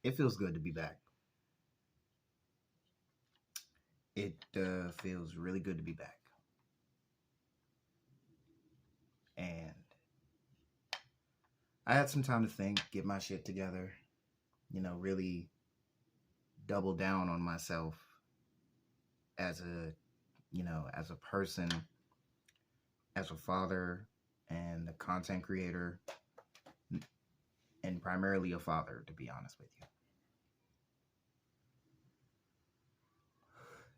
It feels good to be back. It feels really good to be back. And I had some time to think, get my shit together, really double down on myself as as a person, as a father, and a content creator, and primarily a father, to be honest with you.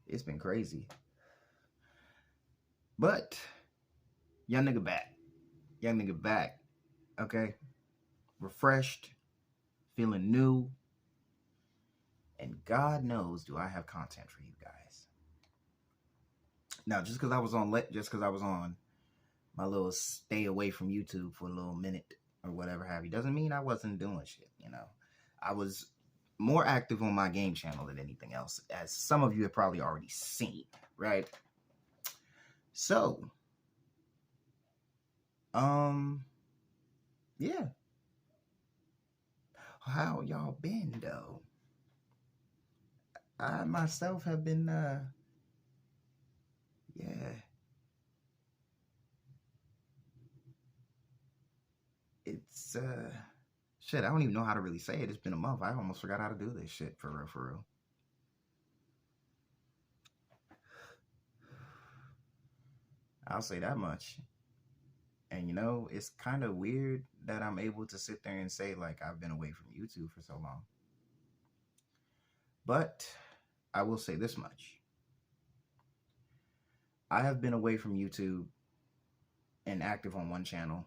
It's been crazy. But young nigga back. Young nigga back. Okay? Refreshed, feeling new, and God knows do I have content for you guys. Now, just because I was on my little stay away from YouTube for a little minute or whatever have you, doesn't mean I wasn't doing shit. I was more active on my game channel than anything else, as some of you have probably already seen, right? So, yeah. How y'all been though? I myself have been yeah. It's shit, I don't even know how to really say it. It's been a month. I almost forgot how to do this shit for real, for real. I'll say that much. And it's kind of weird that I'm able to sit there and say like I've been away from YouTube for so long. But I will say this much. I have been away from YouTube and active on one channel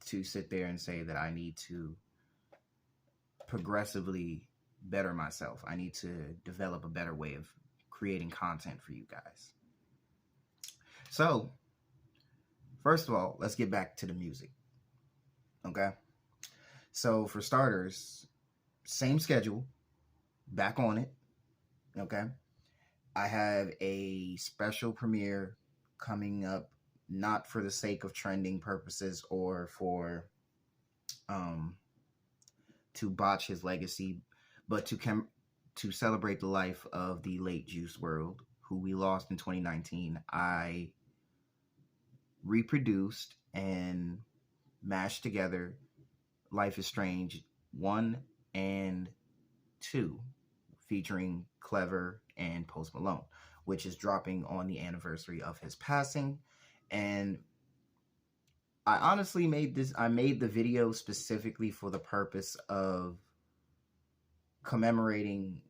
to sit there and say that I need to progressively better myself. I need to develop a better way of creating content for you guys. So, first of all, let's get back to the music. Okay? So, for starters, same schedule, back on it. Okay? I have a special premiere coming up, not for the sake of trending purposes or for to botch his legacy, but to celebrate the life of the late Juice WRLD, who we lost in 2019. I reproduced and mashed together Life is Strange 1 and 2, featuring Clever and Post Malone, which is dropping on the anniversary of his passing. And I honestly made the video specifically for the purpose of commemorating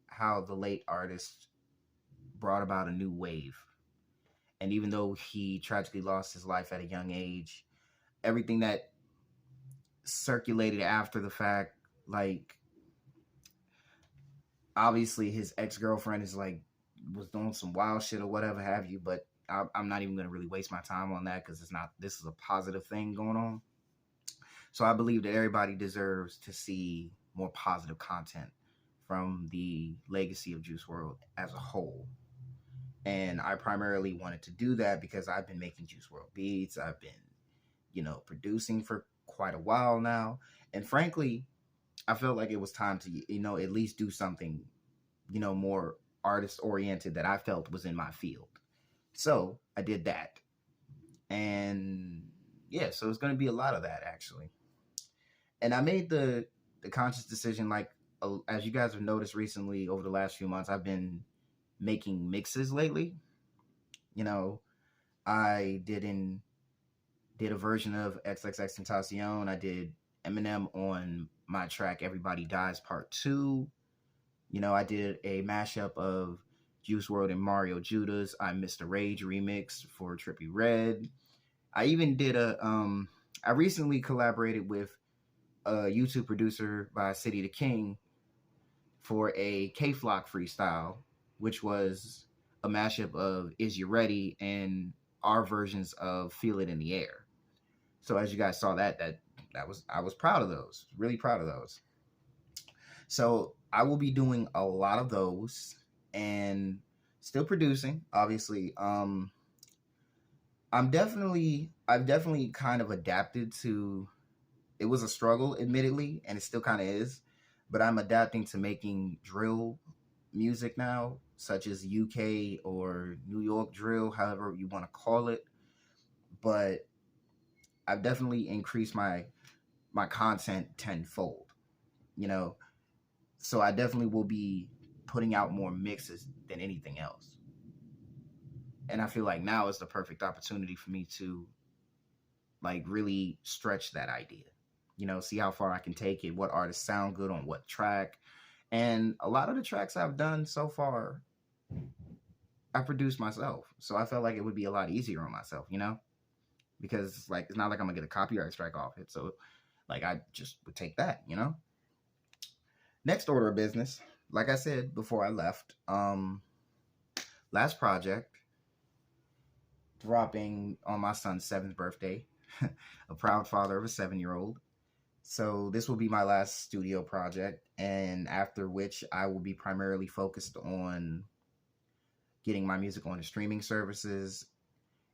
how the late artist brought about a new wave. And even though he tragically lost his life at a young age, everything that circulated after the fact, like obviously his ex-girlfriend was doing some wild shit or whatever have you, but I'm not even going to really waste my time on that because this is a positive thing going on. So I believe that everybody deserves to see more positive content from the legacy of Juice WRLD as a whole. And I primarily wanted to do that because I've been making Juice WRLD beats. I've been, producing for quite a while now. And frankly, I felt like it was time to, at least do something, more artist oriented that I felt was in my field. So I did that. And yeah, so it's going to be a lot of that actually. And I made the conscious decision, like, as you guys have noticed recently over the last few months, I've been making mixes lately. I did a version of XXXTentacion. I did Eminem on my track Everybody Dies Part 2. I did a mashup of Juice WRLD and Mario Judas. I Missed a Rage remix for Trippie Redd. I even did I recently collaborated with a YouTube producer by City the King for a K-Flock freestyle, which was a mashup of Is You Ready and our versions of Feel It in the Air. So as you guys saw I was proud of those, really proud of those. So I will be doing a lot of those and still producing, obviously. I've definitely kind of adapted to it was a struggle, admittedly, and it still kind of is. But I'm adapting to making drill music now, such as UK or New York drill, however you want to call it. But I've definitely increased my content tenfold, you know. So I definitely will be putting out more mixes than anything else. And I feel like now is the perfect opportunity for me to like really stretch that idea. You know, see how far I can take it, what artists sound good on what track. And a lot of the tracks I've done so far, I produced myself. So I felt like it would be a lot easier on myself, you know? Because like it's not like I'm gonna get a copyright strike off it. So like I just would take that, you know? Next order of business, like I said before I left, last project dropping on my son's 7th birthday. A proud father of a 7-year-old. So this will be my last studio project, and after which I will be primarily focused on getting my music on the streaming services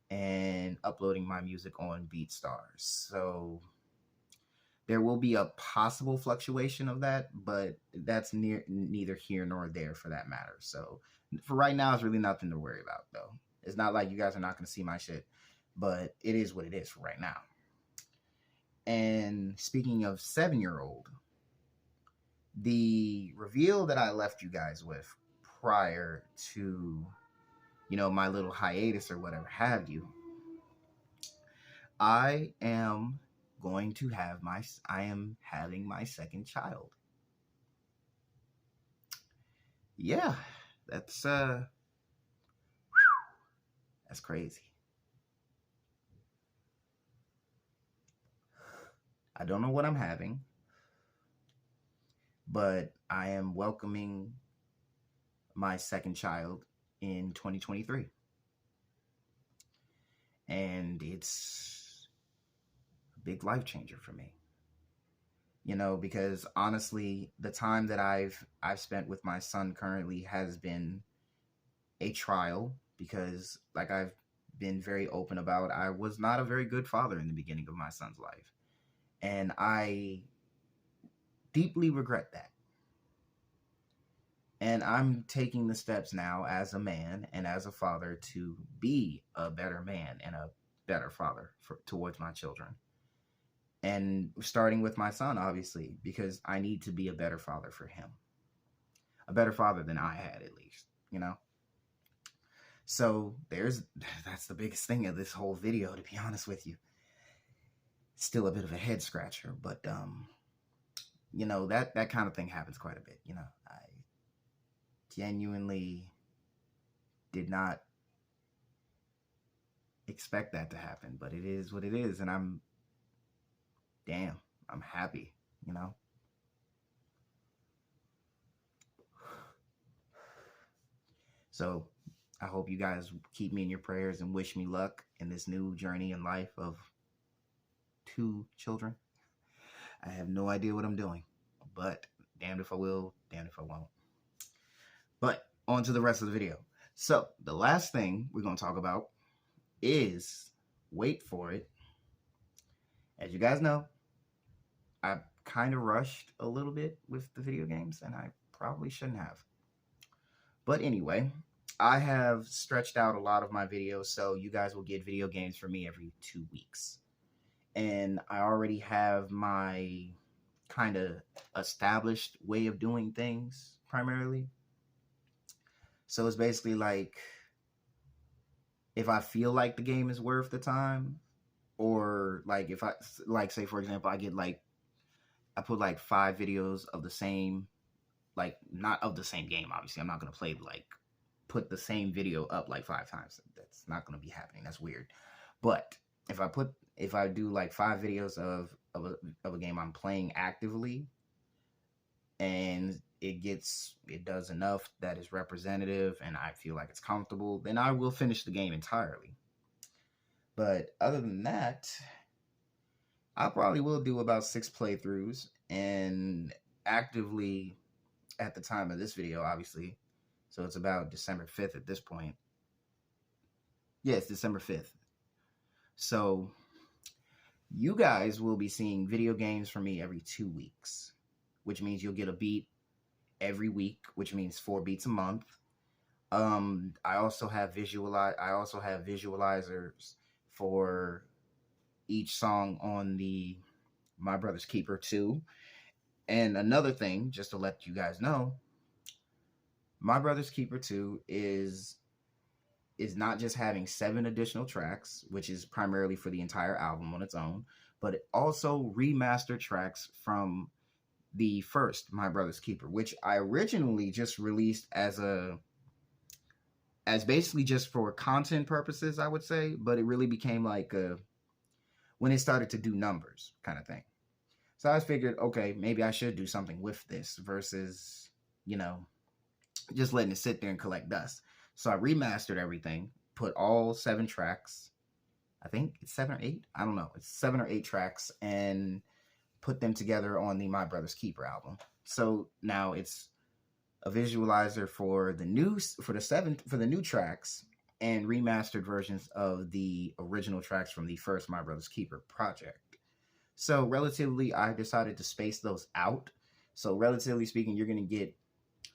and uploading my music on BeatStars. So there will be a possible fluctuation of that, but that's neither here nor there for that matter. So for right now, it's really nothing to worry about, though. It's not like you guys are not going to see my shit, but it is what it is for right now. And speaking of 7-year-old, the reveal that I left you guys with prior to, you know, my little hiatus or whatever have you, I am having my second child. Yeah, that's crazy. I don't know what I'm having, but I am welcoming my second child in 2023. And it's a big life changer for me. You know, because honestly, the time that I've spent with my son currently has been a trial, because like I've been very open about, I was not a very good father in the beginning of my son's life. And I deeply regret that. And I'm taking the steps now as a man and as a father to be a better man and a better father towards my children. And starting with my son, obviously, because I need to be a better father for him. A better father than I had, at least, you know? So that's the biggest thing of this whole video, to be honest with you. Still a bit of a head scratcher, but you know, that kind of thing happens quite a bit. You know, I genuinely did not expect that to happen, but it is what it is, and I'm happy, you know. So I hope you guys keep me in your prayers and wish me luck in this new journey in life of 2 children. I have no idea what I'm doing, but damned if I will, damned if I won't. But on to the rest of the video. So the last thing we're going to talk about is, wait for it, as you guys know, I kind of rushed a little bit with the video games, and I probably shouldn't have. But anyway, I have stretched out a lot of my videos, so you guys will get video games from me every 2 weeks. And I already have my kind of established way of doing things, primarily. So it's basically like, if I feel like the game is worth the time, or like if I, like say for example, I put like 5 videos of the same, like not of the same game, obviously. I'm not going to put the same video up like 5 times. That's not going to be happening. That's weird. But if I do like 5 videos of a game I'm playing actively, and it does enough that is representative and I feel like it's comfortable, then I will finish the game entirely. But other than that, I probably will do about 6 playthroughs, and actively at the time of this video, obviously. So it's about December 5th at this point. Yeah, it's December 5th. So You guys will be seeing video games from me every 2 weeks, which means you'll get a beat every week, which means 4 beats a month. I also have visualizers for each song on the My Brother's Keeper 2. And another thing, just to let you guys know, My Brother's Keeper 2 is not just having 7 additional tracks, which is primarily for the entire album on its own, but it also remastered tracks from the first My Brother's Keeper, which I originally just released as basically just for content purposes, I would say, but it really became like when it started to do numbers kind of thing. So I figured, okay, maybe I should do something with this versus, just letting it sit there and collect dust. So I remastered everything, put all 7 tracks. I think it's 7 or 8. I don't know. It's 7 or 8 tracks, and put them together on the My Brother's Keeper album. So now it's a visualizer for the new tracks and remastered versions of the original tracks from the first My Brother's Keeper project. So relatively, I decided to space those out. So relatively speaking, you're going to get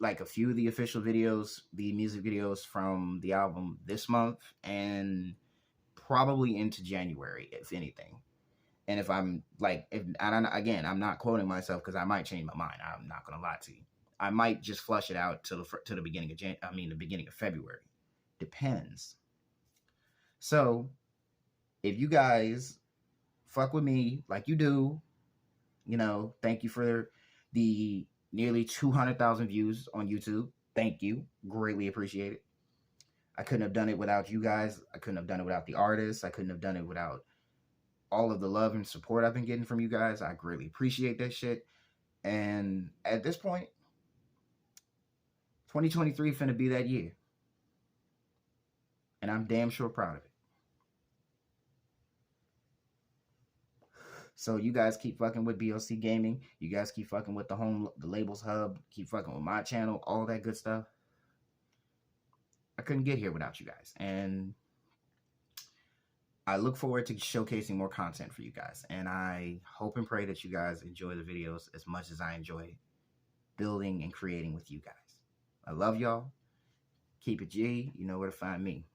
like a few of the official videos, the music videos from the album this month, and probably into January, if anything. And if I'm like, I'm not quoting myself because I might change my mind. I'm not gonna lie to you. I might just flush it out to the beginning of the beginning of February. Depends. So if you guys fuck with me like you do, thank you for the nearly 200,000 views on YouTube. Thank you. Greatly appreciate it. I couldn't have done it without you guys. I couldn't have done it without the artists. I couldn't have done it without all of the love and support I've been getting from you guys. I greatly appreciate that shit. And at this point, 2023 finna be that year. And I'm damn sure proud of it. So you guys keep fucking with BLC Gaming. You guys keep fucking with the Labels Hub. Keep fucking with my channel. All that good stuff. I couldn't get here without you guys. And I look forward to showcasing more content for you guys. And I hope and pray that you guys enjoy the videos as much as I enjoy building and creating with you guys. I love y'all. Keep it G. You know where to find me.